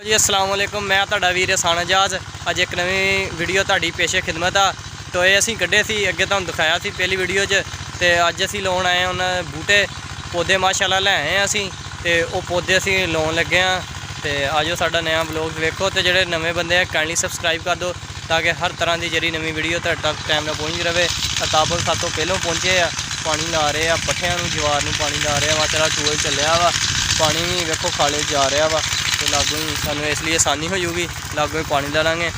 जी अस्सलाम वालेकुम, मैं तुहाडा वीर एहसान एजाज। अज एक नवी वीडियो तुहाडी पेशे खिदमत आ। टोए असीं कड्ढे सी, अगे तुहानूं दिखाया सी पहली वीडियो च। तो अज असीं लाउण आए उन्हें बूटे पौधे माशाअल्लाह लै आए असीं, ते ओह पौधे असीं लाउण लगे हाँ। तो अजो साडा नया ब्लॉग वेखो, तो जिहड़े नवे बंदे हैं काइंडली सबसक्राइब कर दो ताकि हर तरह की जी नवी वीडियो तुहाडे तक टाइम नाल पहुँच रहे। अताबल सातों पहलों पहुँचे आ, पानी ला रहे हैं पट्ठियां नूं, जवार नूं पानी ला रहे हैं। माशाअल्लाह टूअल चलिया वा, पानी भी वेखो खाले जा रहा वा। तो लागों ही सानू इसलिए आसानी हो जूगी, लागों ही पानी ला लाँगे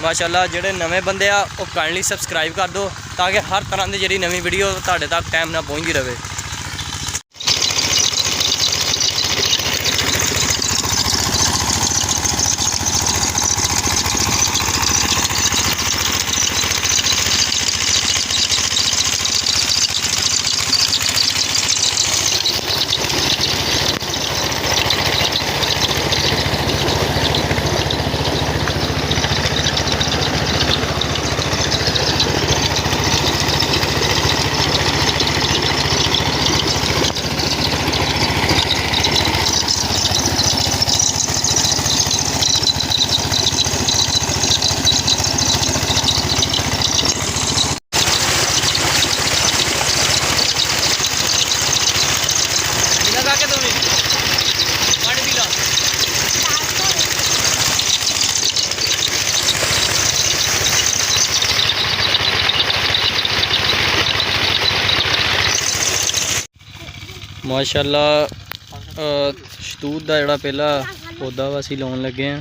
माशाअल्लाह। जिहड़े नवे बंदे आ वो काइंडली सबसक्राइब कर दो ताकि हर तरह की जी नवी वीडियो तुहाडे तक टाइम नाल पहुँचती रहे। माशाअल्लाह शतूत का जोड़ा पहला पौधा वा असीं लाउण लगे हैं।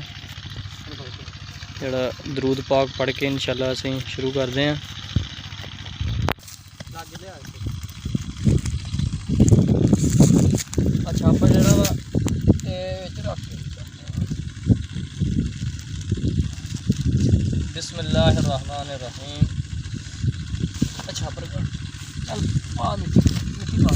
जोड़ा दरूद पाक पढ़ के इंशाअल्लाह असीं शुरू करते हैं। अच्छा आप जोड़ा वा बिस्मिल्लाहिर्रहमानिर्रहीम। अच्छा पर चल पा मिट्टी पा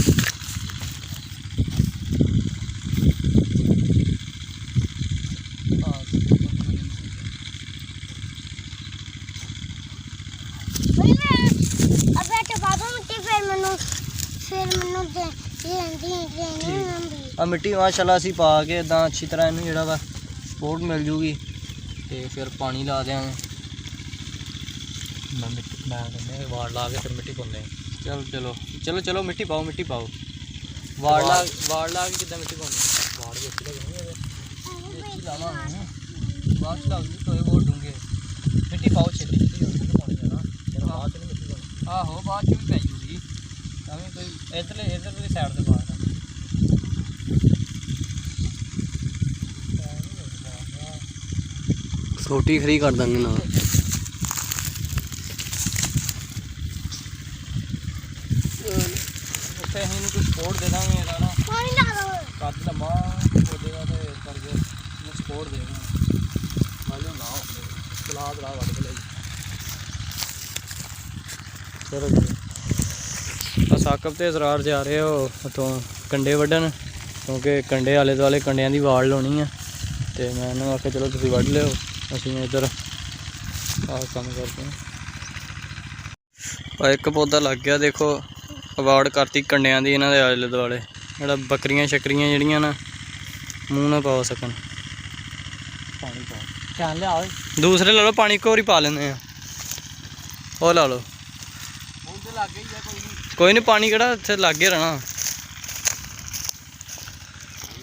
मिट्टी माशाअल्लाह असीं पा के इदां अच्छी तरह इनू जिहड़ा वा सपोर्ट मिल जूगी। तो फिर पानी ला देंगे, वाड़ ला के फिर मिट्टी पाते हैं। चलो चलो चलो चलो मिट्टी पाओ वाड़ ला के कितना मिट्टी पानी वाड़ भी अच्छी लगनी लावा बाद टोए बहुत डूंगे। मिट्टी पाओ छेती पानी है ना, बाद नहीं मिट्टी पानी आहो बाद भी पै जूगी। कोई इधरली साइड से पा सोटी खरी कर देंगे ना। उत्थे असीं कुछ सपोर्ट दे देंगे ना, कद लम्मा पौधे का तो करके सपोर्ट दे देंगे। नाले ना सलाद ला वड़ के चलो जी साकब तो इसरार जा रहे हो उतों कंडे वड्डन, क्योंकि कंडे आले दुआले कंडियां की वाड़ लाउणी है। तो मैं उन्होंने आख्या चलो तुसीं वड्ड लिओ, असीं इधर आ काम करते हैं। एक पौधा लग गया देखो, अवार्ड करती कंडियां दी इन्हां दे आले दुआले, जेह्ड़ा बकरियां शकरियां जेह्ड़ियां ना मूँह ना पा सकन। पानी पाओ लिया दूसरे ला लो, पानी एक होर ही पा लेंगे और ला लो। कोई नहीं पानी केड़ा इत्थे लागे रहना।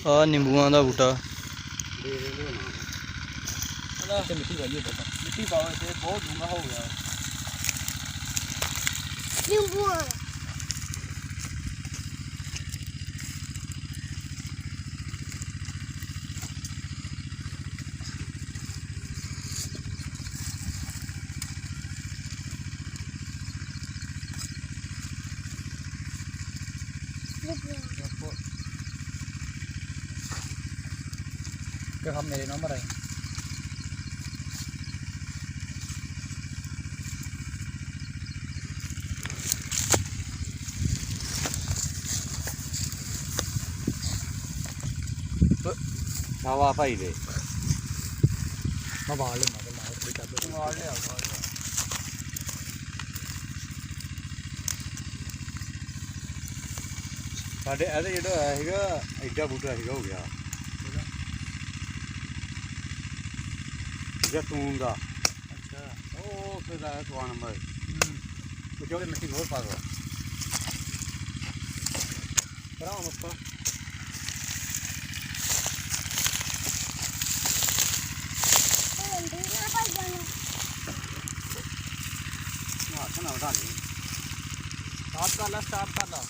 आ नींबूआं दा बूटा मिट्टी पाओ, बहुत डूंगा हो गया। क्या हम मेरे नंबर आए हवा भाई दे मैं वाड़ लेना वाड़ लिया साढ़े जो है एडा बूटा हो गया। जैतून का अच्छा वो फिर आया 3 नंबर तो जो मिट्टी बहुत पा दो कराओ उसको ना उठा ली स्टार्ट कर ला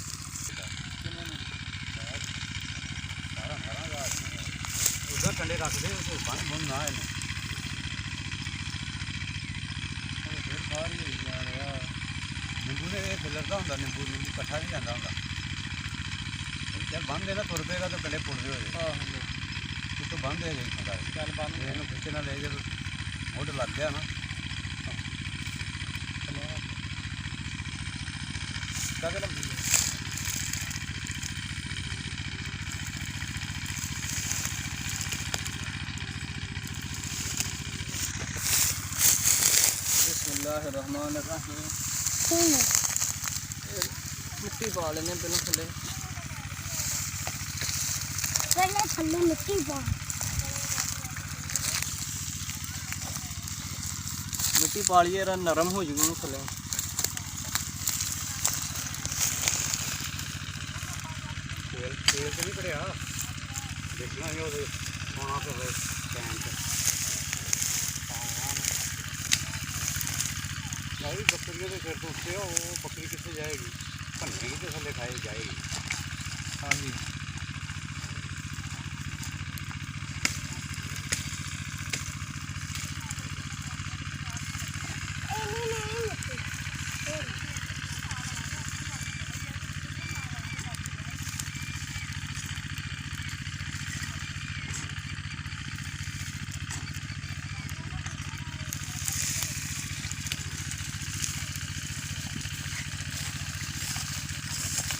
उधर कंडे रख दे उसे पानी बंद ना है फिर बाहर ही यार नींबू ने खिलरता होंगे नींबू इकट्ठा नहीं जाता होंगे चल बंद है ना तुर पेगा तो कंडे पुड़ गए तो बंद है चल बंद है खिंचना ले जब मुड़ लग गया ना क्या लगी बिस्मिल्लाहिर्रहमानिर्रहीम मिट्टी पा लेने पहले थल्ले मिट्टी पा मिट्टी पा लिए नरम हो जाएगी थले तेल तो नहीं करिया देखना ही होना तो भाई बकरियों के फिर तो उससे वो बकरी किससे जाएगी भन्ने की तो थले खाई जाएगी हाँ जी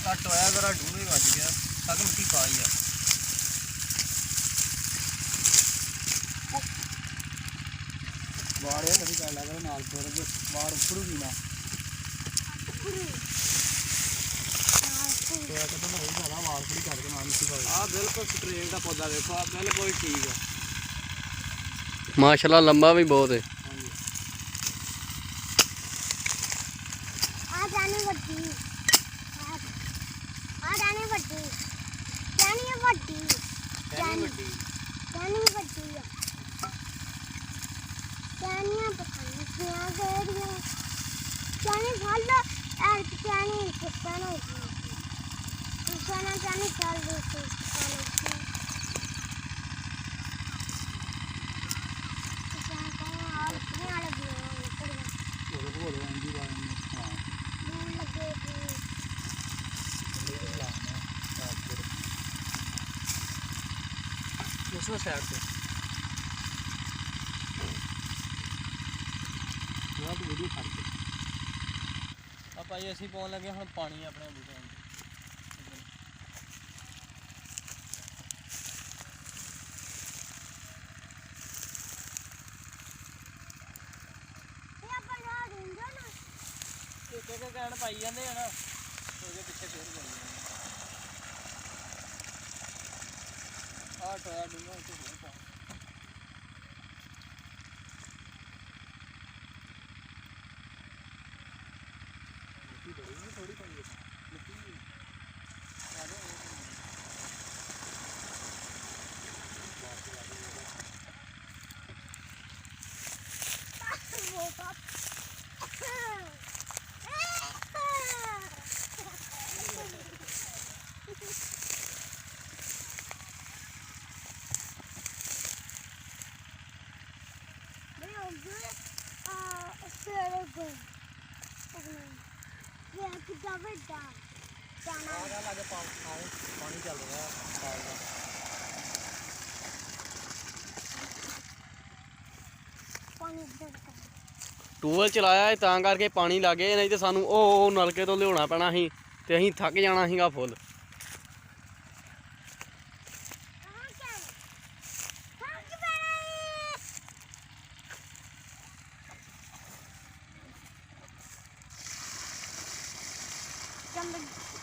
घट होया जरा डूंगे बच गया तक मिट्टी पाई है बाड़ कभी कर लगा नाल पर बाड़ उखड़ूगी ना बिल्कुल स्ट्रेट का पौधा देखो बिल्कुल ठीक है माशाल्लाह लंबा भी बहुत है दूसरा साइड से वीडियो करते आप आइए असी पाने लगे हम पानी अपने बूटे कहन पाई जाते हैं ना पिछे फिर टोया डूंगा थोड़ी पाई पानी चल रहा ਟੂਬਲ ਚਲਾਇਆ ਹੈ ਤਾਂ ਕਰਕੇ ਪਾਣੀ ਲੱਗੇ ਨਹੀਂ ਤੇ ਸਾਨੂੰ ਉਹ ਨਲਕੇ ਤੋਂ ਲਿਆਉਣਾ ਪੈਣਾ ਸੀ ਤੇ ਅਸੀਂ ਥੱਕ ਜਾਣਾ ਸੀਗਾ ਫੁੱਲ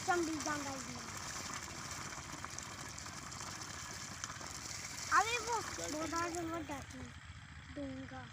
चंबी जांगा अभी वो 2000 में दूंगा।